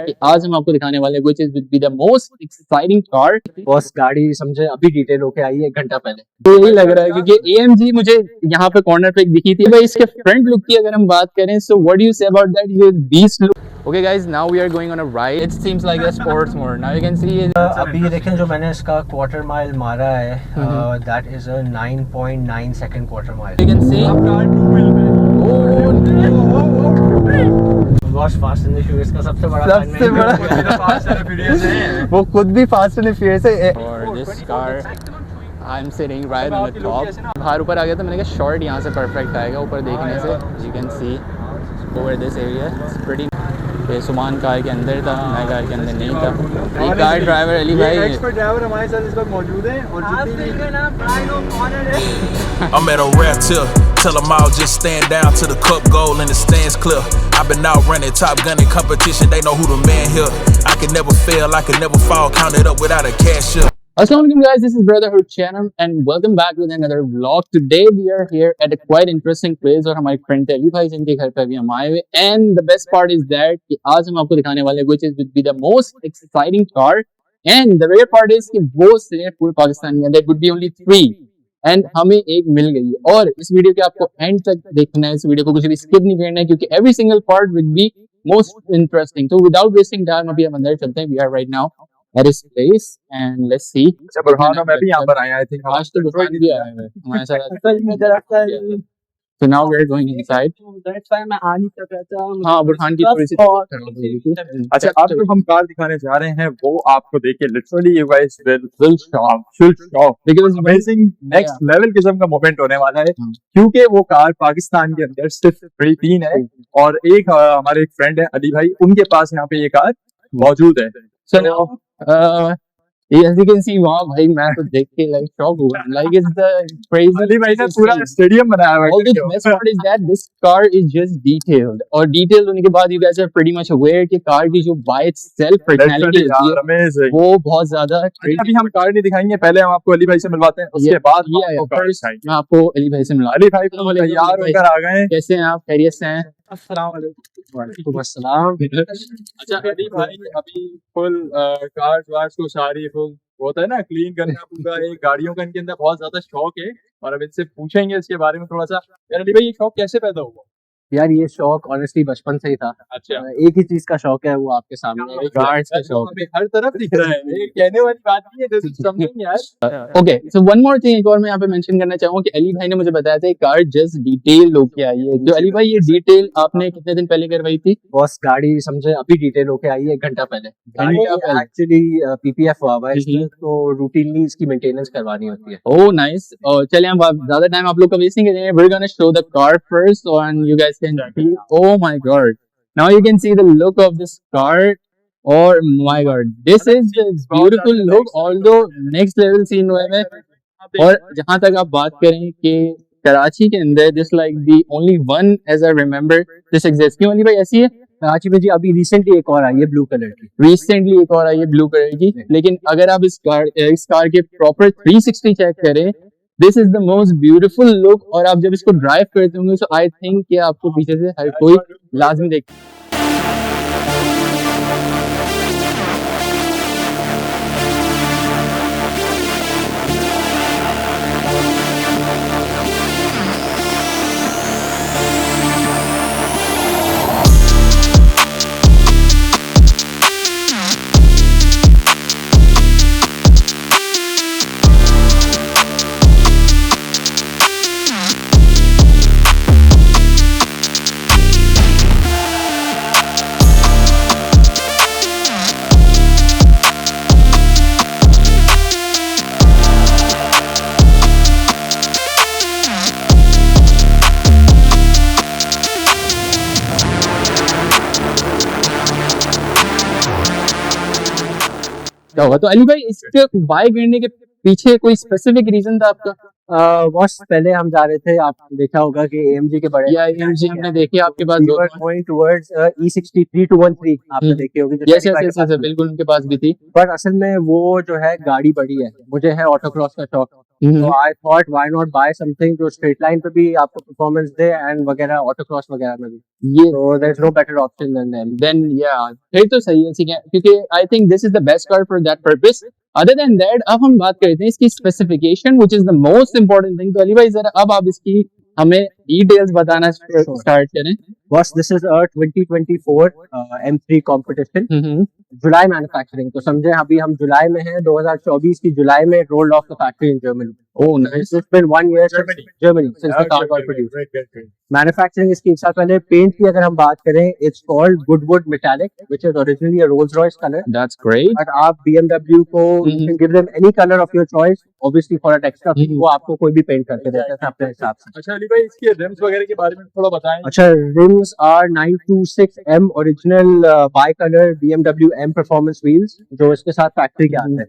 कि आज हम आपको दिखाने वाले हैं which is be the most exciting car। Boss गाड़ी समझे अभी डिटेल होके आई है 1 घंटा पहले। तो यही लग रहा है क्योंकि AMG मुझे यहाँ पे कॉर्नर पे दिखी थी। भाई इसके फ्रंट लुक की अगर हम बात करें so what do you say about that ये beast look। Okay guys, now we are going on a ride. It seems like a sports mode. Now you can see अभी देखें जो मैंने इसका क्वार्टर माइल मारा है that is a 9.9 second quarter mile. you can see boss fast and Furious का सबसे बड़ा फास्ट एंड फ्यूरियस है, वो खुद भी फास्ट एंड फ्यूरियस है। और this car I am sitting right on the top. बाहर ऊपर आ गया तो मैंने कहा शॉट यहाँ से परफेक्ट आएगा ऊपर देखने से। You can see over this area it's pretty. सुमान कार के अंदर था, मैं कार के अंदर नहीं था। ये कार ड्राइवर अली भाई एक्सपर्ट ड्राइवर हमारे साथ इस वक्त मौजूद है और I'm at a rap tell them all just stand down to the cup goal and the stands clear. I've been out running top gunning competition, they know who the man here. I can never fail, I can never fall, count it up without a cashier. Assalamualaikum guys, this is Brotherhood channel and welcome back with another vlog. Today we are here at a quite interesting place और हमारे friend थे अली भाई जिनके घर पे अभी हम आए हुए। And the best part is that कि आज हम आपको दिखाने वाले which is would be the most exciting car and the rare part is कि वो सिर्फ पूरे पाकिस्तान में there would be only 3 and हमें एक मिल गई है। और इस वीडियो के आपको एंड तक देखना है, इस वीडियो को कुछ भी स्किप नहीं करना है क्योंकि every single part will be most interesting. So without wasting time अभी हम अंदर चलते हैं। We are right now at his place and let's see। अच्छा बुरहान मैं भी यहाँ पर आया आई थिंक आज तो बुरहान भी आया है हमारे साथ। So now we are going inside। मैं आ नहीं सकता। हाँ बुरहान की थोड़ी सी अच्छा अब जो हम कार दिखाने जा रहे हैं वो आपको देख के literally you guys will shock because amazing next level किस्म का मोमेंट होने वाला है क्योंकि वो कार पाकिस्तान के अंदर सिर्फ 3 है और एक हमारे एक फ्रेंड है अली भाई, उनके पास यहाँ पे ये कार मौजूद है। So now as you can see वहाँ भाई मैं तो देख के like shock हुआ, like it's the crazy। Ali भाई ने पूरा स्टेडियम बनाया हुआ है। All the best part is that this car is just detailed और detailed होने के बाद you guys are pretty much aware कि कार की जो by itself personality है वो बहुत ज्यादा। अभी हम कार नहीं दिखाएंगे, पहले हम आपको अली भाई से मिलवाते हैं, उसके बाद मैं आपको अली भाई से मिला। अली भाई तैयार होकर आ गए। कैसे हैं आप, खैरियत से हैं? वालेकुम अस्सलाम। अच्छा अली भाई अभी फुल कार वार्स को सारी फुल होता है ना क्लीन करना पूरा, एक गाड़ियों का इनके अंदर बहुत ज्यादा शौक है और अब इनसे पूछेंगे इसके बारे में थोड़ा सा। यार अली भाई ये शौक कैसे पैदा हुआ? यार ये शौक ऑनेस्टली बचपन से ही था। अच्छा एक ही चीज का शौक है वो आपके सामने है, कार्स का शौक। अभी हर तरफ दिख रहा है, ये कहने वाली बात नहीं है, दिस इज समथिंग यार। Okay so one more thing एक और मैं यहाँ पे मेंशन करना चाहूंगा कि अली भाई ने मुझे बताया था कार जस्ट डिटेल होके आई है। जो अली भाई ये डिटेल आपने कितने दिन पहले करवाई थी? बॉस गाड़ी समझे अभी डिटेल होके आई है 1 घंटा पहले। एक्चुअली PPF हुआ है इसलिए तो रूटीनली इसकी मेंटेनेंस करवानी होती है। Oh nice. और चलिए हम ज्यादा टाइम आप लोग का वेस्ट नहीं करेंगे। We are gonna show the car first and you guys can see. Oh my god, now you can see the look of this car। और my god, this is the beautiful look although next level scene हुआ है। और जहाँ तक आप बात करें कि कराची के अंदर this like the only one as I remember this exists। क्यों अली भाई ऐसी है? कराची में जी अभी रिसेंटली एक और आई है ब्लू कलर की। रिसेंटली एक और आई है ब्लू कलर की, लेकिन अगर आप इस कार के प्रॉपर 360 चेक करें this is the most beautiful look. और आप जब इसको ड्राइव करते होंगे तो आई थिंक कि आपको पीछे से हर कोई लाजमी देख। क्या हुआ? तो अली भाई इसके बाय करने के पीछे कोई स्पेसिफिक रीजन था आपका? बॉस पहले हम जा रहे थे, आप देखा होगा कि AMG के बड़े या AMG हमने देखे आपके पास गोइंग टुवर्ड्स E60-3213 आपने देखी होगी। यस यस यस बिल्कुल उनके पास भी थी। पर असल में वो जो है गाड़ी बड़ी है, मुझे है ऑटोक्रॉस का शौक So I thought why not buy something जो straight line पे भी आपको performance दे and वगैरह autocross वगैरह में भी. ये So there's no better option than them. then yeah फिर तो सही है ठीक है क्योंकि I think this is the best car for that purpose. Other than that अब हम बात करते हैं इसकी specification which is the most important thing. तो अली भाई जरा अब आप इसकी हमें details बताना start करें. Boss, this is a 2024 M3 competition. July manufacturing तो समझे अभी हम जुलाई में हैं 2024 की जुलाई में rolled of the factory in Germany. Oh nice. It's been 1 year Germany since the car got produced. Manufacturing इसकी 1 साल पहले. पेंट की अगर हम बात करें it's called Goodwood metallic which is originally a Rolls Royce color. That's great. But आप BMW को you can give them any color of your choice obviously for an extra fee वो आपको कोई भी पेंट करके देता है अपने हिसाब से. अच्छा अली भाई इसके रिम्स वगैरह के बारे में थोड़ा बताएं. अच्छा rims are 926M original bi-color BMW M performance wheels जो इसके साथ फैक्ट्री के आते हैं.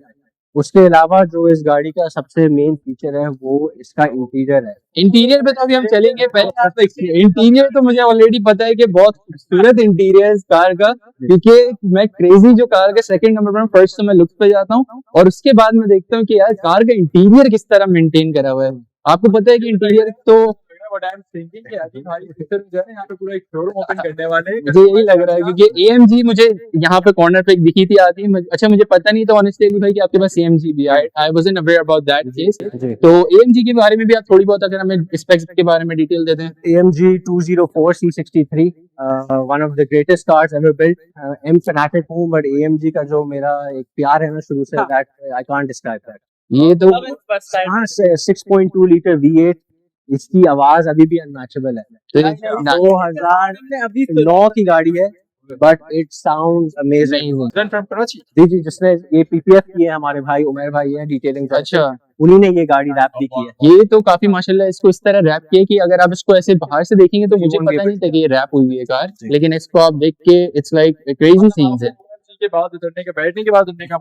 उसके अलावा जो इस गाड़ी का सबसे मेन फीचर है वो इसका इंटीरियर है. इंटीरियर पे तो अभी हम चलेंगे पहले आप इंटीरियर तो मुझे ऑलरेडी पता है कि बहुत खूबसूरत इंटीरियर है इस कार का क्योंकि मैं क्रेजी जो कार का सेकंड नंबर पर फर्स्ट तो मैं लुक पे जाता हूँ और उसके बाद मैं देखता हूँ कि यार कार का इंटीरियर किस तरह मेंटेन करा हुआ है. आपको पता है कि इंटीरियर तो What I'm thinking कि अभी भाई इधर जो है यहाँ पे पूरा एक शोरूम ओपन करने वाले हैं. मुझे यही लग रहा है क्योंकि AMG मुझे यहाँ पे कॉर्नर पे एक दिखी थी आती. अच्छा मुझे पता नहीं था ऑनेस्टली भाई कि आपके पास AMG भी है. I wasn't aware about that case. तो AMG के बारे में भी आप थोड़ी बहुत अगर हमें स्पेक्स के बारे में डिटेल देते हैं. AMG 204 C63 one of the greatest cars ever built. M fanatic हूँ but AMG का जो मेरा एक प्यार है ना शुरू से that I can't describe that. ये तो 6.2 लीटर V8 इसकी आवाज अभी भी अनमैचेबल है. 2009 की गाड़ी है बट इट साउंड्स अमेजिंग. जी जी जिसने ये PPF की है हमारे भाई उमर भाई है डिटेलिंग. अच्छा उन्हीं ने ये गाड़ी रैप भी की है. ये तो काफी माशाल्लाह इसको इस तरह रैप किया कि अगर आप इसको ऐसे बाहर से देखेंगे तो मुझे पता नहीं था कि ये रैप हुई है कार लेकिन इसको आप देख के इट्स लाइक क्रेजी सीन्स है. के बाद उतरने के बैठने के बाद उतरने का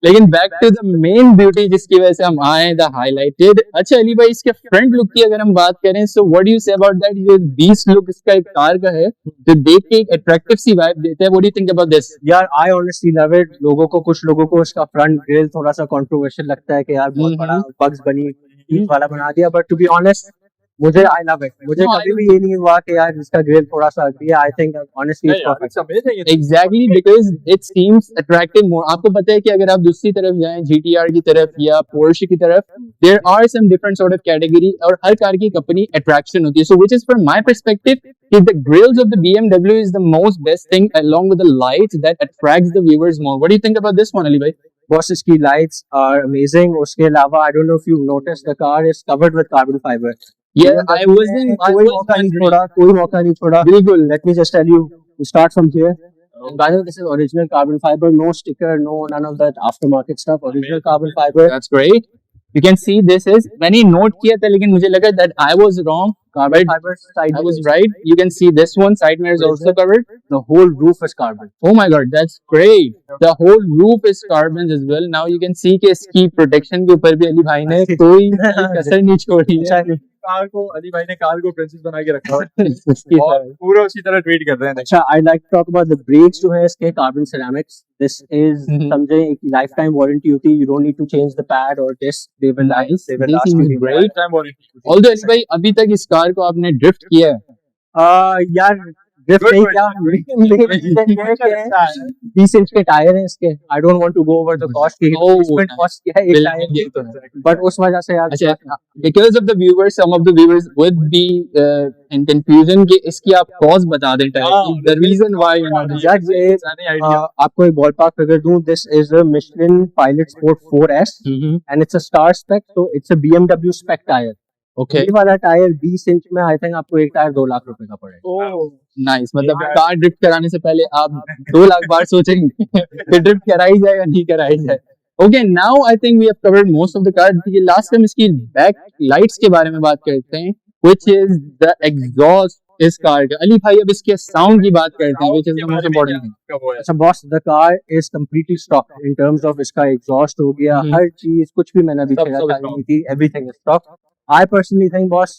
लेकिन back to the main beauty जिसकी वजह से हम आए द हाईलाइटेड. अच्छा अली भाई इसके फ्रंट लुक की अगर हम बात करें so what do you say about that. ये बीस्ट लुक इसका एक कार का है जो देख के एक अट्रैक्टिव सी वाइब देता है. What do you think about this. यार आई ऑनेस्टली लव इट. कुछ लोगों को इसका फ्रंट ग्रिल थोड़ा सा कंट्रोवर्शियल लगता है कि यार बहुत बड़ा बग्स बनी वाला बना दिया बट टू बी ऑनेस्ट मुझे आई लव इट. मुझे कभी भी ये नहीं हुआ कि यार इसका ग्रिल थोड़ा सा अगली है. I think honestly it's perfect. Exactly because it seems attractive more. आपको पता है कि अगर आप दूसरी तरफ जाएं GTR की तरफ या पोर्शे की तरफ there are some different sort of category और हर कार की अपनी अट्रैक्शन होती है. So which is from my perspective the grills of the BMW is the most best thing along with the lights that attracts the viewers more. What do you think about this one, Ali bhai? Boss, इसकी lights are amazing. उसके अलावा I don't know if you've noticed the car is covered with carbon fiber. Yeah, I wasn't. कोई मौका नहीं छोड़ा. बिल्कुल. Let me just tell you. We start from here. By the way, this is original carbon fiber. No sticker, none of that aftermarket stuff. Original carbon fiber. That's great. You can see this is. मैंने note किया था लेकिन मुझे लगा that I was wrong. Carbon fiber side. I was right. You can see this one side mirror is also covered. The whole roof is carbon. Oh my god, that's great. The whole roof is carbon as well. Now you can see कि इसकी protection के ऊपर भी अली भाई ने कोई कसर नहीं छोड़ी है. कार को अली भाई ने कार को प्रिंसेस बना के रखा है और पूरा उसी तरह ट्रीट कर रहे हैं. अच्छा I like to talk about the brakes जो है इसके कार्बन सिरेमिक्स. दिस इज समझे एक लाइफ टाइम वारंटी होती है. You don't need to change the pad और this they will last great time warranty. Although Ali भाई अभी तक इस कार को आपने ड्रिफ्ट किया है. यार ड्रिफ्ट नहीं क्या 20 इंच के टायर हैं इसके. I don't want to go over the cost की कॉस्ट क्या है एक टायर बट उस वजह से यार अच्छा because of the viewers some of the viewers would be in confusion कि इसकी आप कॉस्ट बता दें टायर की the reason why you know यार आपको एक बॉलपार्क फिगर दूं. This is a Michelin Pilot Sport 4S and it's a star spec so it's a BMW spec tyre. Okay ये वाला टायर 20 इंच में आई थिंक आपको एक टायर 2 लाख रुपए का पड़ेगा. नाइस. मतलब कार ड्रिफ्ट कराने से पहले आप 2 लाख बार सोचेंगे कि ड्रिफ्ट कराई जाए या नहीं कराई जाए. Okay now I think we have covered most of the car. Last time इसकी बैक लाइट्स के बारे में बात करते हैं व्हिच इज द एग्जॉस्ट इस कार का. अली भाई अब इसके साउंड की बात करते हैं which is the most important thing. अच्छा boss the car is completely stock in terms of इसका एग्जॉस्ट हो गया हर चीज कुछ भी मैंने अभी चेक की थी. Everything is stock. I personally think boss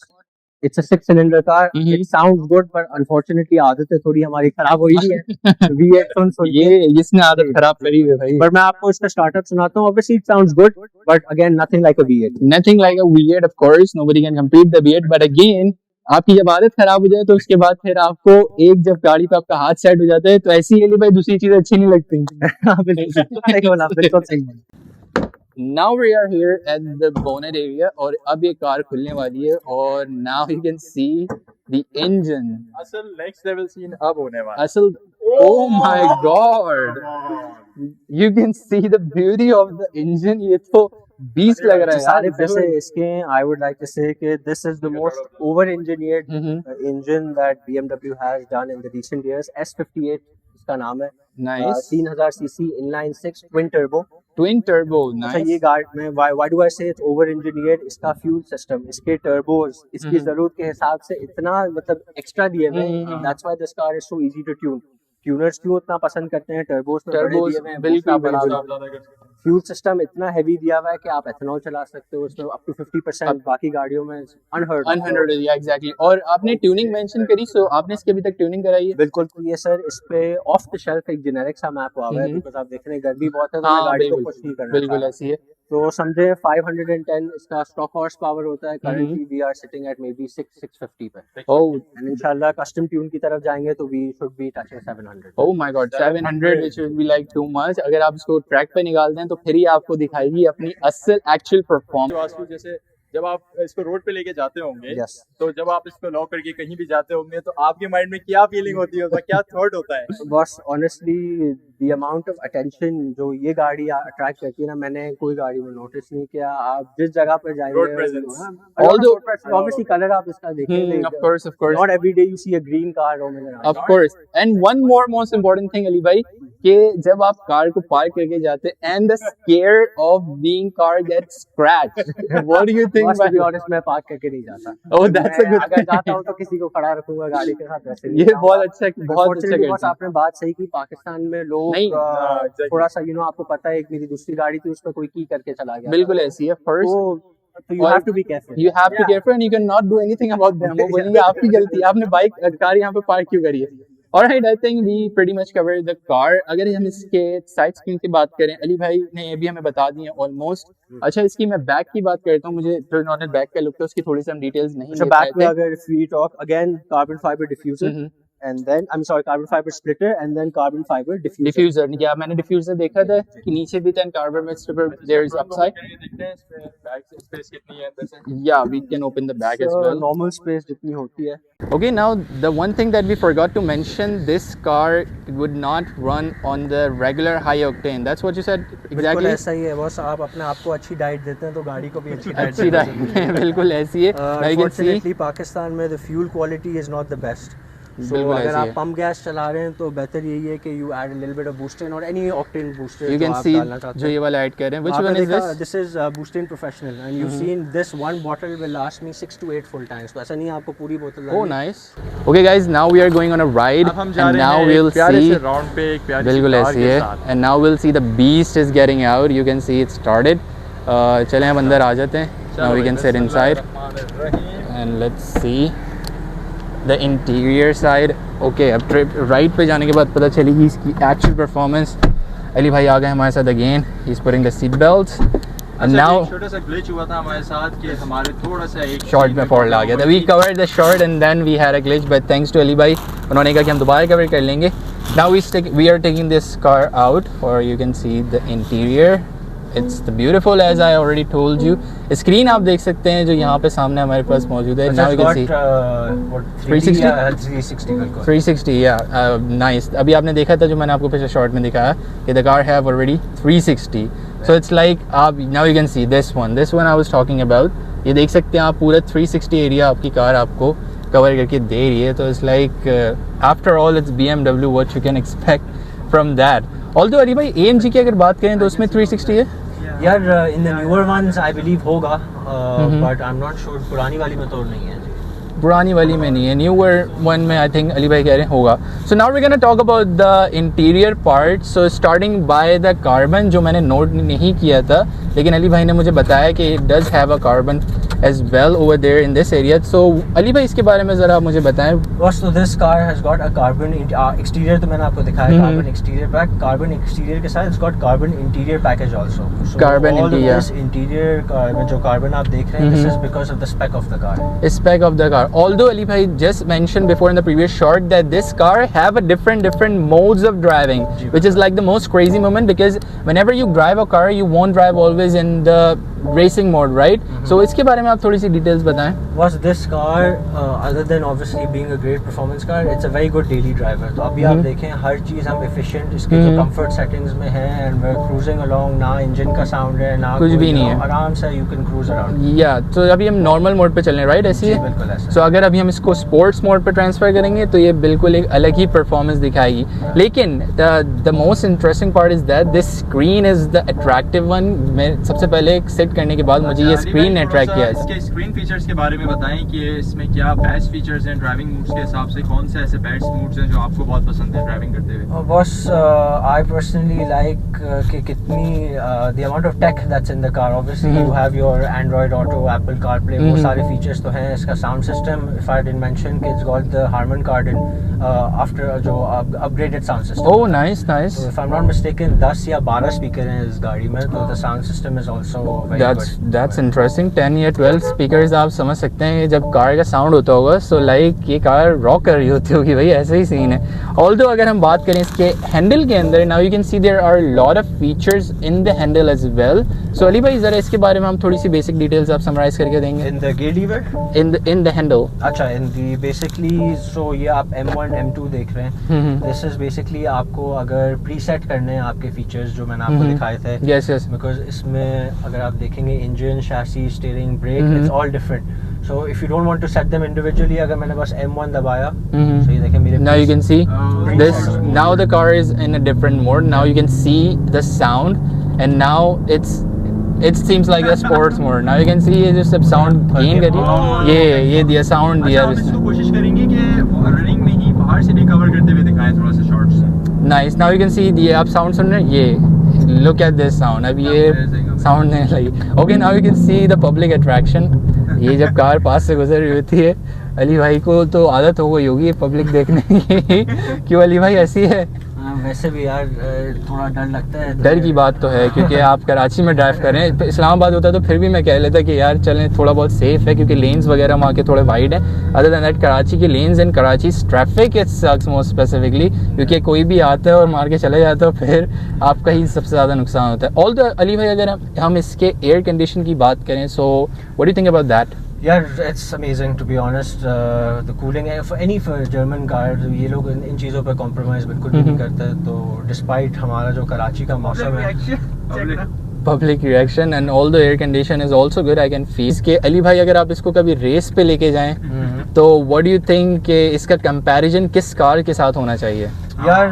it's a 6-cylinder car. Mhm. It sounds good, but unfortunately आदतें थोड़ी हमारी खराब हुई है. V8 सुन के. ये इसने आदत खराब करी है भाई. But मैं आपको इसका स्टार्टअप सुनाता हूँ. Obviously it sounds good, but again nothing like a V8. Nothing like a V8, of course. Nobody can compete the V8. But again, आपकी जब आदत खराब हो जाए तो उसके बाद फिर आपको एक जब गाड़ी पे आपका हाथ सेट हो जाता है तो ऐसी ये भाई दूसरी चीजें अच्छी नहीं लगती. बिल्कुल सही बोला, बिल्कुल सही बोला. Now we are here at the bonnet area और अब ये कार खुलने वाली है और now you can see the engine. असल नेक्स्ट लेवल सीन अब होने वाला असल oh my god, you can see the beauty of the engine. ये तो बीस्ट लग रहा है सारे यार. पैसे इसके हैं. I would like to say कि this is the most over-engineered engine that BMW has done in the recent years. S58 इसका नाम है. Nice. 3000 cc inline 6 twin turbo. Twin turbo. अच्छा Nice. ये गाड़ी में why do I say it's over-engineered? इसका fuel system, इसके turbos, इसकी जरूरत के हिसाब से इतना मतलब एक्स्ट्रा दिए हुए हैं. That's why this car is so easy to tune. Tuners क्यों इतना पसंद करते हैं? टर्बोस में बड़े दिए हुए हैं, बिल्कुल बिल्कुल. फ्यूल सिस्टम इतना हैवी दिया हुआ है कि आप एथेनॉल चला सकते हो उसमें अप टू 50%. बाकी गाड़ियों में अनहर्ड. या एग्जैक्टली. और आपने ट्यूनिंग मेंशन करी, सो आपने इसके अभी तक ट्यूनिंग कराई है? बिल्कुल. तो ये सर इस पे ऑफ द शेल्फ एक जेनेरिक सा मैप हुआ है बिकॉज़ आप देख रहे हैं गर्मी बहुत है तो मैं गाड़ी को पुश नहीं करना. बिल्कुल ऐसी है. तो समझे 510 इसका स्टॉक हॉर्स पावर होता है. Currently we are sitting at maybe 650 पे. ओह एंड इंशाल्लाह कस्टम ट्यून की तरफ जाएंगे तो we should be touching 700. Oh my god, 700 which will be like too much. अगर आप इसको ट्रैक पे निकाल दें तो फिर ही आपको दिखाएगी अपनी असल एक्चुअल परफॉर्मेंस. जैसे जब आप इसको रोड पे लेके जाते होंगे Yes. तो जब आप इसको लॉक करके कहीं भी जाते होंगे तो आपके माइंड में क्या फीलिंग होती है, उसका क्या थॉट होता है? बस honestly the amount of attention जो ये गाड़ी अट्रैक्ट करती है ना, मैंने कोई गाड़ी में नोटिस नहीं किया. आप जिस जगह पे जाएंगे Road presence. Although- obviously colour आप इसका देखेंगे. of course. Not every day you see a green car roaming around. Of course. And one more most important thing Ali भाई, कि जब आप कार को पार्क करके जाते and the scare of being car gets scratched. What do you think? But to be भाई? honest, मैं park करके नहीं जाता. Oh, that's a मैं good अगर thing. जाता हूँ तो किसी को खड़ा रखूंगा गाड़ी के साथ. वैसे ये बहुत अच्छा Unfortunately, करते बस हैं. आपने बात सही की. पाकिस्तान में लोग नहीं, exactly. थोड़ा सा आपको पता है, एक मेरी दूसरी गाड़ी थी उसमें कोई की करके चला गया. बिल्कुल ऐसी है. First, तो you have to be careful. you have to be careful and you cannot do anything about them. वो बोलेंगे आपकी गलती है, आपने बाइक कार यहाँ पे पार्क क्यों करी है. Alright, I think we pretty much covered the car. अगर हम इसके साइड स्क्रीन की बात करें, अली भाई ने ये भी हमें बता दी है ऑलमोस्ट. अच्छा, इसकी मैं बैक की बात करता हूँ. मुझे जो इन्होंने बैक का लुक था उसकी थोड़ी सी हम डिटेल्स नहीं So ले पाए back में थे. अगर if we talk again, carbon fiber diffuser, and then carbon fiber splitter and then carbon fiber diffuser. Diffuser नहीं किया मैंने. डिफ्यूजर देखा था कि नीचे भी था कार्बन में stripper. There is upside. Yeah, we can open the bag as So, well. normal space जितनी होती है. Okay, now the one thing that we forgot to mention, this car would not run on the regular high octane. That's what you said बिल्कुल exactly. ऐसा ही है. बस आप अपने आप को अच्छी डाइट देते हैं तो गाड़ी को भी अच्छी डाइट अच्छी राइट. बिल्कुल ऐसी है. Now you can see. Unfortunately, Pakistan में the fuel quality is not the best. So, बिल्कुल अगर ऐसी आप है. पंप गैस चला रहे हैं तो बेहतर यही है कि you add a little bit of boost-in or any octane booster You जो can आप see डालना चाहते जो हैं. ये वाला ऐड कर रहे हैं. Which आपने one is देखा, this? this is boost-in professional and you've seen this one bottle will last me 6 to 8 full tanks. तो ऐसा नहीं है आपको पूरी बोतल Oh, डालनी. nice. Okay, guys, now we are going on a ride, अब हम जा and रहे now हैं we'll एक प्यारे see. से राउंड पे एक प्यारी सी बिल्कुल कार ऐसी के है. साथ. And now we'll see the beast is getting out. You can see it started. चलें हम अंदर आ जाते हैं. Now we can sit inside and let's see the interior side. Okay, अब ट्रिप राइड पे जाने के बाद पता चलेगी इसकी एक्चुअल परफॉर्मेंस. अली भाई आ गए हमारे साथ again. He is putting the seat belts and now छोटा सा ग्लिच हुआ था हमारे साथ कि हमारे थोड़ा सा एक शॉर्ट में फॉल्ट आ गया था. We covered the short and then we had a glitch, but thanks to Ali भाई, उन्होंने कहा कि हम दोबारा कवर कर लेंगे. Now we are taking this car out और you can see the interior. It's the beautiful as I already told you. Screen आप देख सकते हैं जो यहाँ पे सामने हमारे पास मौजूद है. नाउ यू कैन सी 360 या नाइस. अभी आपने देखा था जो मैंने आपको पिछले शॉर्ट में दिखाया कि the car have already 360. So it's like आप now you can see this one I was talking about. ये देख सकते हैं आप पूरा 360 एरिया आपकी कार आपको कवर करके दे रही है. तो it's like after all it's BMW, what you can expect from that. Although Ali भाई AMG की अगर बात करें तो उसमें 360 है. यार in the newer ones I believe होगा, but I am not sure. पुरानी वाली में तो नहीं है. पुरानी वाली में नहीं है. न्यूअर वन में आई थिंक अली भाई कह रहे हैं होगा. So now we gonna talk about the interior part. So starting by the carbon, जो मैंने नोट नहीं किया था लेकिन अली भाई ने मुझे बताया कि it does have a carbon as well over there in this area. So Ali भाई इसके बारे में ज़रा आप मुझे बताएं. So this car has got a carbon exterior, तो मैंने आपको दिखाया carbon exterior pack. Carbon exterior के साथ it's got carbon interior package also. So Carbon all interior. of this interior में जो carbon आप देख रहे हैं, this is because of the spec of the car. Spec of the car. Although Ali bhai just mentioned before in the previous shot that this car have a different modes of driving, which is like the most crazy moment, because whenever you drive a car, you won't drive always in the racing mode, right? So इसके बारे में आप थोड़ी सी details बताएं. Was this car, other than obviously being a great performance car, it's a very good daily driver. तो अभी आप देखें हर चीज़ हम efficient, इसके जो comfort settings में है, and we're cruising along, ना engine का sound है, ना कुछ कोई, भी नहीं है. आराम से you can cruise around. या तो अभी हम नॉर्मल मोड पे चल रहे हैं, राइट? ऐसी जी, है. बिल्कुल ऐसा. सो अगर अभी हम इसको स्पोर्ट्स मोड पे ट्रांसफर करेंगे तो ये बिल्कुल एक अलग ही परफॉर्मेंस दिखाएगी. लेकिन the most interesting part is that this screen is the attractive one. मैं सबसे पहले सेट करने के बाद मुझे ये स्क्रीन ने अट्रैक्ट किया. इसके स्क्रीन फीचर्स के बारे में बताएं कि इसमें क्या बेस्ट फीचर्स हैं ड्राइविंग मूड्स के हिसाब से. कौन से ऐसे बेस्ट मूड्स हैं जो आपको बहुत पसंद है ड्राइविंग करते हुए? बस I personally like कि कितनी the amount of tech that's in the car. Obviously you have your Android Auto, Apple CarPlay, वो सारे features तो हैं. इसका sound system, if I didn't mention, कि it's got the Harman Kardon after जो upgraded sound system. Oh nice nice. So if I'm not mistaken 10 या 12 speaker हैं इस गाड़ी में, तो the sound system is also very good. That's interesting. 10 या 12 speakers आप समझ सकते हैं जब कार का साउंड होता होगा, सो लाइक ये कार रॉक कर रही होती होगी भाई. ऐसे ही सीन है. ऑल्दो अगर हम बात करें इसके हैंडल के अंदर, now you can see there are lot of features in the handle as well. So Ali भाई ज़रा इसके बारे में हम थोड़ी सी बेसिक डिटेल्स आप समराइज करके देंगे. In the gear lever? In the handle. अच्छा, in the basically so ये आप M1 M2 देख रहे हैं. This is basically आपको अगर preset करने हैं आपके features जो मैंने आपको दिखाए थे. Yes yes. Because इसमें अगर आप देखेंगे engine, chassis, steering, brake, it's all different. So if you don't want to set them individually, अगर मैंने बस M1 दबाया, so ये देखें मेरे Now you can see this. Now the car is in a different mode. Now you can see the sound, and now it seems like a sports mode. Now you can see ये जो सब sound gain करी, ये दिया sound दिया हम इसने. इसको कोशिश करेंगे कि रनिंग में ही बाहर से भी कवर करते हुए दिखाएं थोड़ा सा shorts. Nice. Now you can see ये आप sound सुन रहे हैं, ये look at this sound. अब ये sound नहीं लगी. Okay, now you can see the public attraction. ये जब कार पास से गुजर रही होती है, अली भाई को तो आदत हो गई होगी पब्लिक देखने की. क्यों अली भाई ऐसी है? वैसे भी यार थोड़ा डर लगता है. डर की बात तो है क्योंकि आप कराची में ड्राइव कर रहे हैं. इस्लामाबाद होता तो फिर भी मैं कह लेता कि यार चलें थोड़ा बहुत सेफ है क्योंकि लेन्स वगैरह वहाँ के थोड़े वाइड हैं. अदर देन दैट कराची की lanes and Karachi traffic it sucks most specifically, क्योंकि कोई भी आता है और मार के चले जाता है, फिर आपका ही सबसे ज़्यादा नुकसान होता है. ऑल द अली भाई अगर हम इसके एयर कंडीशन की बात करें, so what do you think about that? यार it's amazing to be honest. The cooling for German cars ये लोग इन चीज़ों पे compromise बिल्कुल भी नहीं करते. तो despite हमारा जो कराची का मौसम है, public reaction and all the air condition is also good. I can feel के अली भाई अगर आप इसको कभी रेस पे लेके जाएं तो व्हाट डू यू थिंक कि इसका कंपैरिजन किस कार के साथ होना चाहिए? यार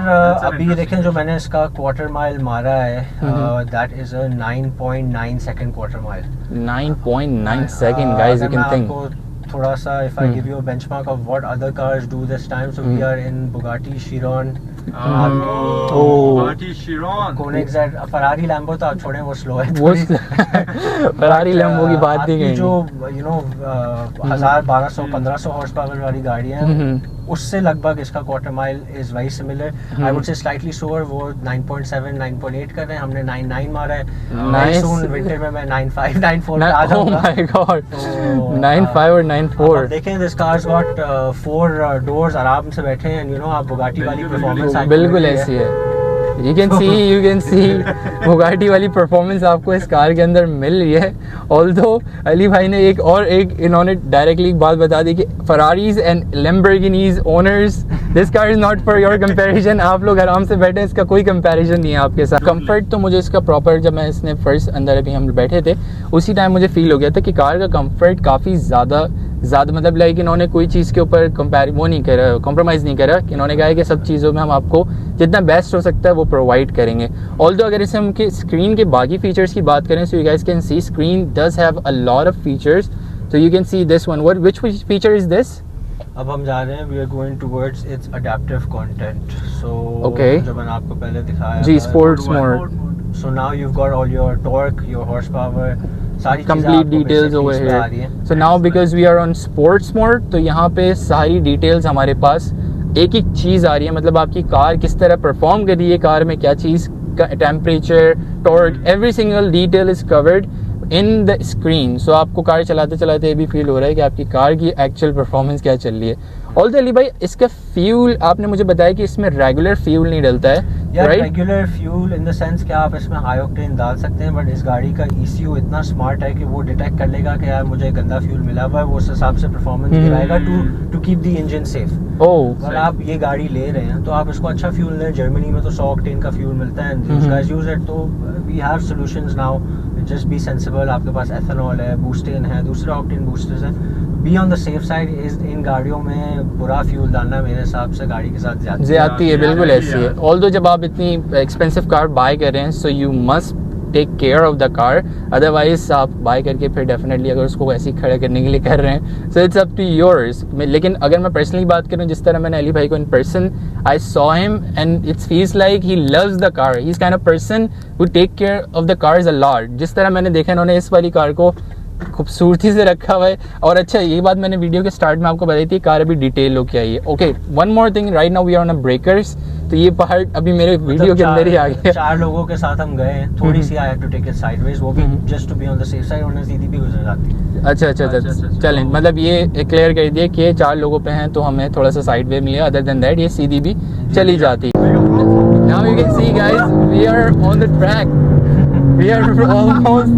अभी ये देखें जो मैंने इसका क्वार्टर माइल मारा है, that is a 9.9 second quarter mile. 9.9 second guys, you can think. थोड़ा सा if I give you a benchmark of what other cars do this time, so we are in Bugatti Chiron, Bugatti Chiron, Koenigsegg, Ferrari, Lambo तो आप छोड़ें वो slow है वो Ferrari Lambo की बात नहीं करेंगे. जो 1000 1200 1500 हॉर्स पावर वाली गाड़ी है, उससे लगभग इसका quarter mile is very similar. I would say slightly slower. वो 9.7 9.8 कर रहे हैं, हमने 9.9 मारा है. Nice. सून विंटर में मैं 9.5 9.4 पे आ जाऊंगा. ओह माय गॉड, 9.5 और 9.4. देखें दिस कार्स गॉट 4 डोर्स, आराम से बैठे हैं. आप बुगाटी वाली परफॉर्मेंस बिल्कुल ऐसी है. यू कैन सी बुगाटी वाली परफॉर्मेंस आपको इस कार के अंदर मिल रही है. ऑल्दो अली भाई ने एक इन्होंने डायरेक्टली बात बता दी कि Ferraris and Lamborghinis owners, this car is not for your comparison. आप लोग आराम से बैठे, इसका कोई कंपैरिजन नहीं है आपके साथ. कंफर्ट तो मुझे इसका प्रॉपर, जब मैं इसने फर्स्ट अंदर अभी हम बैठे थे उसी टाइम मुझे फील हो गया था कि कार का कंफर्ट काफ़ी ज़्यादा मतलब लाइक इन्होंने कोई चीज़ के ऊपर कॉम्प्रोमाइज़ नहीं करा. इन्होंने कहा है कि सब चीज़ों में हम आपको जितना बेस्ट हो सकता है वो प्रोवाइड करेंगे. ऑल्दो अगर इसे हम स्क्रीन के बाकी फीचर्स की बात करें, so you guys can see screen does have a lot of features. So you can see this one. Which feature is this? अब हम जा रहे हैं, we are going towards its adaptive content. So Okay. जो मैंने आपको पहले दिखाया जी, था, sports mode. so now you've got all your torque, your horsepower, सारी चीज़ें complete आपको details basically over इसमें आ here. रही हैं। So now because we are on sports mode, तो यहाँ पे सारी डिटेल्स हमारे पास एक एक चीज़ आ रही है, मतलब आपकी कार किस तरह परफॉर्म कर रही है, कार में क्या चीज़, temperature, torque, every single detail is covered in the screen. So आपको कार चलाते चलाते ये भी फील हो रहा है कि आपकी कार की एक्चुअल परफॉर्मेंस क्या चल रही है. ऑल्सो अली भाई, इसका फ्यूल आपने मुझे बताया कि इसमें रेगुलर फ्यूल नहीं डलता है, यार right? Regular fuel in the sense कि आप इसमें हाई ऑक्टेन डाल सकते हैं, बट इस गाड़ी का ECU इतना स्मार्ट है कि वो डिटेक्ट कर लेगा कि यार मुझे गंदा फ्यूल मिला हुआ है, वो उस हिसाब से परफॉर्मेंस गिराएगा to keep the engine safe. Oh, अगर आप ये गाड़ी ले रहे हैं तो आप इसको अच्छा फ्यूल लें. जर्मनी में तो 100 ऑक्टेन का फ्यूल मिलता है, गाइस यूज इट. तो we have solutions now, just be sensible. आपके पास एथेनॉल है, बूस्टेन है, दूसरे ऑक्टेन बूस्टर्स हैं. Be on the safe side. इन गाड़ियों में बुरा फ्यूल डालना मेरे हिसाब से गाड़ी के साथ ज्यादती है, बिल्कुल ऐसी है. ऑल्दो जब आप इतनी एक्सपेंसिव कार बाय कर रहे हैं, so you must take care of the car, otherwise आप बाय करके फिर डेफिनेटली अगर उसको ऐसे ही खड़ा करने के लिए कर रहे हैं, so it's up to yours. लेकिन अगर मैं पर्सनली बात करूं, जिस तरह मैंने अली भाई को in person, I saw him and it's feels like he loves the car. He is kind of person who take care of the cars a lot. जिस तरह मैंने देखा इन्होंने इस वाली कार को खूबसूरती से रखा हुआ है. और अच्छा, ये बात मैंने वीडियो के स्टार्ट में आपको बताई थी, कार अभी डिटेल हो क्या है. Okay, one more thing, right now we are on a breakers. तो ये पार्ट अभी मेरे वीडियो के अंदर ही आ गया. 4 लोगों के साथ हम गए हैं, थोड़ी सी I have to take it sideways, वो भी just to be on the safe side, वरना सीधी भी गुजर जाती है. अच्छा, चलें, मतलब ये क्लियर कर दिए कि 4 लोगों पे हैं तो हमें थोड़ा सा साइड वे मिले, अदर देन दैट ये सीधी भी चली जाती. Now you can see guys, we are on the track. We are almost.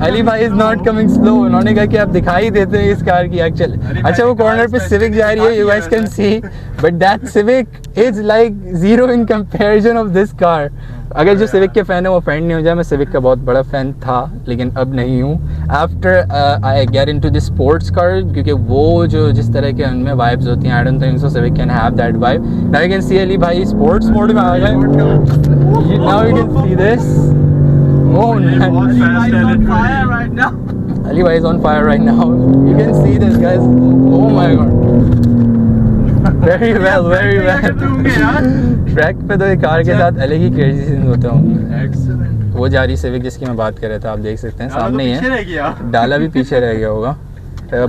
Ali भाई इज नॉट कमिंग स्लो. उन्होंने कहा कि आप दिखाई देते हैं इस कार की एक्चुअल. अच्छा, वो कॉर्नर पे सिविक जा रही है, you guys can C, but that civic is like zero in comparison of this car. अगर जो सिविक के फैन है वो फैन नहीं हो जाए. मैं सिविक का बहुत बड़ा फैन था लेकिन अब नहीं हूँ, after I get into this sports car, क्योंकि वो जो जिस तरह के उनमें वाइब्स होती हैं, I don't think so civic can have that vibe. Now you can सी अली भाई स्पोर्ट्स मोड में आ गए. Now you can see this. Oh, Ali bhai is on fire right now. You can see this, guys. Oh my god. Very well, very well. Track पे तो ये car के साथ अलग ही crazy scene होते होंगे. वो जा रही सिविक जिसकी मैं बात कर रहा था, आप देख सकते हैं सामने ही है. डाला भी पीछे रह गया होगा.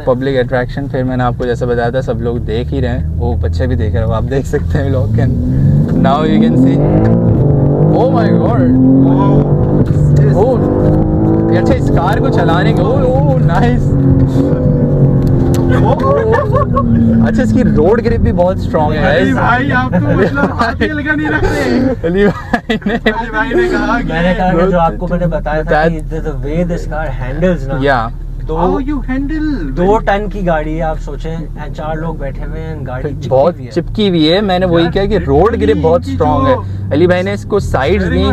पब्लिक अट्रैक्शन, फिर मैंने आपको जैसे बताया था, सब लोग देख ही रहे हैं, वो बच्चे भी देख रहे हो, आप देख सकते हैं व्लॉग के. Now you can see. Oh my god. ओह, अच्छा, इस कार को चलाने के, ओह नाइस. अच्छा, इसकी रोड ग्रिप भी बहुत स्ट्रॉन्ग है. अली भाई आप तो मतलब हाथ ही लगा नहीं रखते. अली भाई ने कहा कि जो आपको मैंने बताया था कि the way this car handles ना, या 2 टन की गाड़ी है. आप सोचें 4 लोग बैठे हुए हैं, गाड़ी बहुत चिपकी हुई है. मैंने वही कहा कि रोड ग्रिप बहुत स्ट्रॉन्ग है. अली भाई ने इसको साइड्स दी,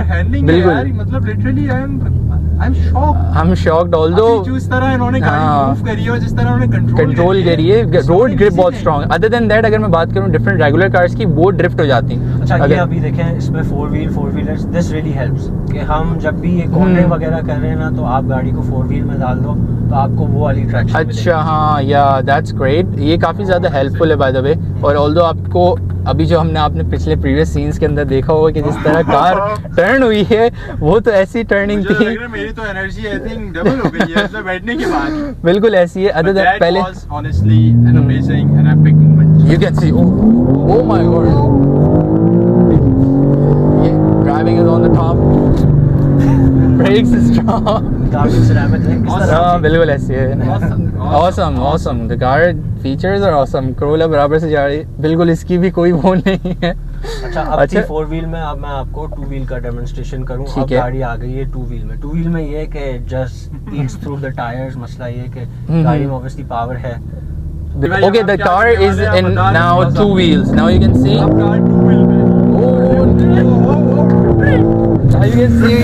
बिल्कुल मतलब literally I am shocked. Although जिस तरह इन्होंने गाड़ी मूव करी है और जिस तरह उन्होंने कंट्रोल करी है, रोड ग्रिप बहुत स्ट्रॉन्ग. अदर देन दैट, अगर मैं बात करूं डिफरेंट रेगुलर कार्स की, वो ड्रिफ्ट हो जाती हैं. अच्छा, ये अभी देखें इसमें 4 व्हीलर्स, दिस रियली हेल्प्स कि हम जब भी ये कॉर्नर वगैरह कर रहे हैं ना, तो आप गाड़ी को 4 व्हील में डाल दो तो आपको वो वाली ट्रैक्शन. अच्छा, हाँ, या दैट्स ग्रेट. ये काफ़ी ज़्यादा हेल्पफुल है बाय द वे. और ऑल्दो आपको अभी जो हमने आपने पिछले प्रीवियस सीन्स के अंदर देखा होगा कि जिस तरह कार टर्न हुई है, वो तो ऐसी टर्निंग थी. मेरी तो एनर्जी आई थिंक डबल हो गई है इसमें बैठने के बाद. बिल्कुल ऐसी है. अदर देन पहले honestly an amazing and epic moment. You can see, oh my god. Yeah, driving is on the top. Brakes is strong. हाँ, बिल्कुल ऐसी है. Awesome. The car features are awesome. Corolla बराबर से जा रही है, बिल्कुल इसकी भी कोई वो नहीं है. अच्छा, अब थी 4 व्हील में, अब मैं आपको 2 व्हील का डेमोन्स्ट्रेशन करूं. अब गाड़ी आ गई है 2 व्हील में. 2 व्हील में ये है कि just Yeats through the tyres. मसला ये है कि गाड़ी में ऑब्वियसली पावर है. Okay, the car is in now 2 wheels. Now you can see. You can see.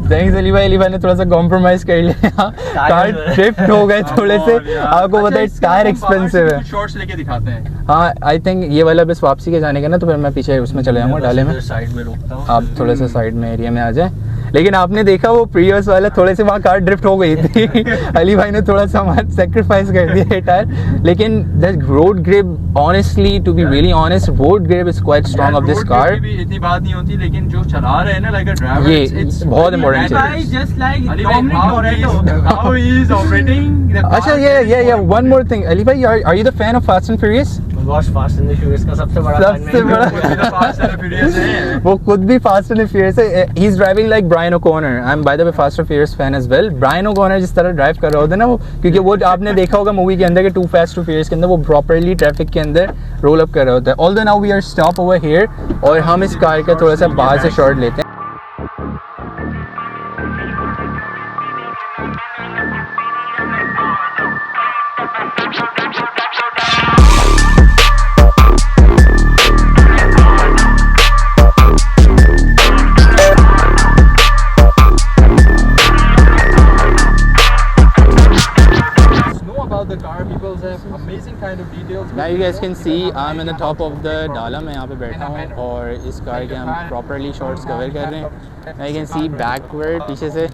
Thanks Ali भाई ने थोड़ा सा कॉम्प्रोमाइज कर लिया. कार ड्रिफ्ट हो गए थोड़े से. आपको पता है टायर एक्सपेंसिव है. शॉर्ट्स लेके दिखाते हैं. हाँ, आई थिंक ये वाला बस वापसी के जाने का ना, तो फिर मैं पीछे उसमें चले जाऊँगा डाले में. साइड में रोकता हूँ, आप थोड़े से साइड में एरिया में आ जाए. लेकिन आपने देखा वो प्रीवियस वाला थोड़े से वहाँ कार ड्रिफ्ट हो गई थी अली भाई ने थोड़ा सा हमारा सेक्रीफाइस कर दिया टायर, लेकिन the road grip honestly to be really honest road grip is quite strong of this car. इतनी बात नहीं होती, लेकिन जो चला रहे हैं ना लाइक अ ड्राइवर, ये बहुत इंपॉर्टेंट है। just like Ali Dominic bhai, Toretto. how he is operating the अच्छा ये वन मोर थिंग अली भाई, are you the fan of Fast and Furious? Watch Fast and Furious का सबसे बड़ा सबसे बड़ा फास्ट एंड फ्यूरियस है। वो खुद भी फास्ट एंड फ्यूरियस है, he is driving like Brian O'Connor. I am by the way fast and furious fan as well. Brian O'Connor जिस तरह ड्राइव कर रहे होते हैं ना वो, क्योंकि वो आपने देखा होगा मूवी के अंदर के टू फास्ट टू फ्यूरियस के अंदर वो प्रॉपर्ली ट्रैफिक के अंदर रोल अप कर रहे होते हैं। Although now we are stop over here और हम इस कार का थोड़ा सा बाहर से शॉट लेते हैं। The car, people have amazing kind of details. Now you guys can see I'm in the top of the डाला, मैं यहाँ पे बैठा हूँ और इस कार के हम प्रॉपरली शॉट्स कवर कर रहे हैं। Now you can see backward पीछे से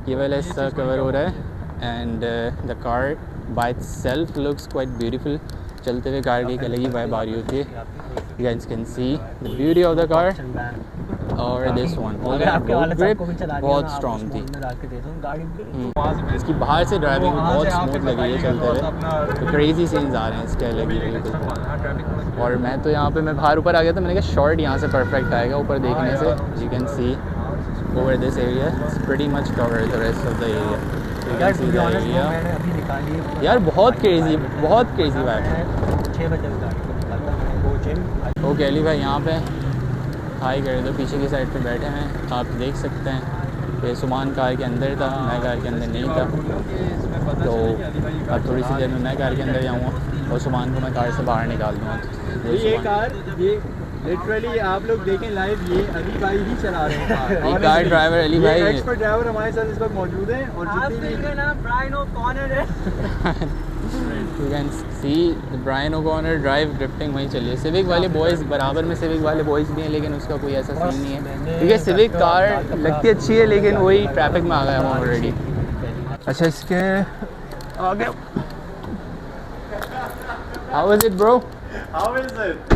ये वाला हिस्सा कवर हो रहा है and the car by itself looks quite beautiful. चलते हुए कार की एक अलग ही वाइब आ रही होती है। You guys can see the beauty of the car और दिस वन ग्रिप बहुत स्ट्रॉन्ग थी। इसकी बाहर से ड्राइविंग बहुत स्मूथ लगी है चलते हुए, तो क्रेजी सीन्स आ रहे हैं इसके अलग ही। और मैं तो यहाँ पे मैं बाहर ऊपर आ गया था, मैंने कहा शॉट यहाँ से परफेक्ट आएगा ऊपर देखने से। You can see over this area it's pretty much cover the rest of the area. You can see the area यार बहुत क्रेजी वाइब है। ओके अली भाई यहाँ पे हाई कर दो, पीछे की साइड पे बैठे हैं आप देख सकते हैं कि सुमान कार के अंदर था, मैं कार के अंदर नहीं था, तो अब थोड़ी सी देर में मैं कार के अंदर जाऊँगा और सुमान को मैं कार से बाहर निकाल दूँगा। तो ये कार ये लिटरली आप लोग देखें लाइव, ये अली भाई ही चला रहे हैं। ये कार ड्राइवर अली भाई एक्सपर्ट ड्राइवर हमारे साथ इस वक्त मौजूद हैं और आप देख रहे हैं ना ब्रायन ओकॉनर है। You can see Brian O'Connor drive drifting वहीं चलिए। सिविक वाले बॉयज़ बराबर में सिविक वाले बॉयज़ भी हैं, लेकिन उसका कोई ऐसा सीन नहीं है क्योंकि सिविक कार लगती अच्छी है लेकिन वही ट्रैफिक में आ गया हम ऑलरेडी। अच्छा इसके आगे how is it bro? How is it?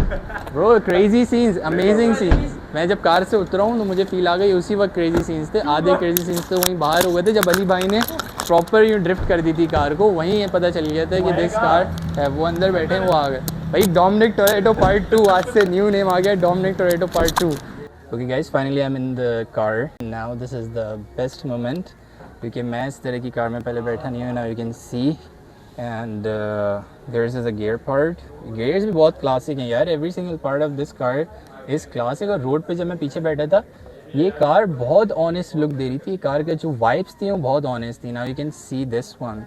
Bro crazy scenes, amazing scenes. मैं जब कार से उतरा हूँ तो मुझे फील आ गई उसी वक्त क्रेजी सीन्स थे। आधे क्रेजी सीन्स तो वहीं बाहर हो गए थे जब अली भाई ने प्रॉपर यूँ ड्रिफ्ट कर दी थी कार को, वहीं ये पता चल गया था कि दिस कार है। वो अंदर बैठे हैं, वो आ गए भाई। डोमिनिक टोरेटो पार्ट 2 आज से न्यू नेम आ गया, Dominic Toretto part 2। Okay guys finally I am in the car now. This is the best moment क्योंकि मैं इस तरह की कार में पहले बैठा नहीं हूँ। Now you can see and there is a gear part. Gears भी बहुत क्लासिक हैं यार, every single part of this car is classic. और रोड पे जब मैं पीछे बैठा था ये कार बहुत ऑनेस्ट लुक दे रही थी। कार के जो वाइब्स थी वो बहुत ऑनेस्ट थी। Now you can see this one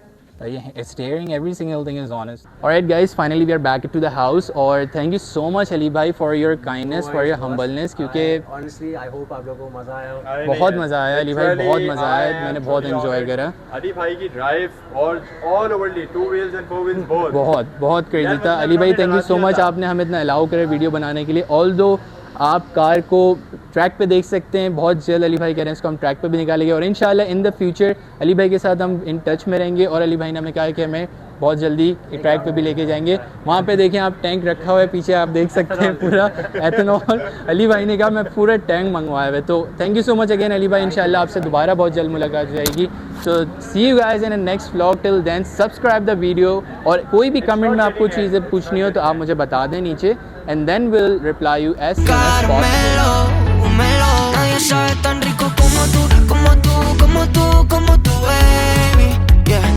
steering, every single thing is honest. Alright guys, finally we are back to the house और thank you so much Ali भाई for your kindness, for your humbleness क्योंकि honestly I hope आप लोगों को मज़ा आया। बहुत मज़ा आया अली भाई, बहुत मज़ा आया, मैंने बहुत enjoy करा। अली भाई की ड्राइव और all overly 2 wheels and 4 wheels both बहुत क्रेजी था। अली भाई थैंक यू सो मच, आपने हमें इतना अलाउ करे वीडियो बनाने के लिए। ऑल्दो आप कार को ट्रैक पे देख सकते हैं, बहुत जल्द अली भाई कह रहे हैं इसको हम ट्रैक पे भी निकालेंगे और इंशाल्लाह इन द फ्यूचर अली भाई के साथ हम इन टच में रहेंगे। और अली भाई ने हमें कहा है कि हमें बहुत जल्दी ट्रैक पे भी लेके जाएंगे। वहाँ पे देखें आप टैंक रखा हुआ है पीछे, आप देख सकते हैं पूरा एथेनॉल। अली भाई ने कहा मैं पूरा टैंक मंगवाया हुआ है। तो thank you so much again Ali भाई, इंशाल्लाह आपसे दोबारा बहुत जल्द मुलाकात हो जाएगी। So see you guys in next vlog, till then subscribe the video और कोई भी कमेंट में आपको चीज़ें पूछनी हो तो आप मुझे बता दें नीचे and then we'll reply you as soon as possible. Nadie sabe tan rico como tú, como tú, como tú, como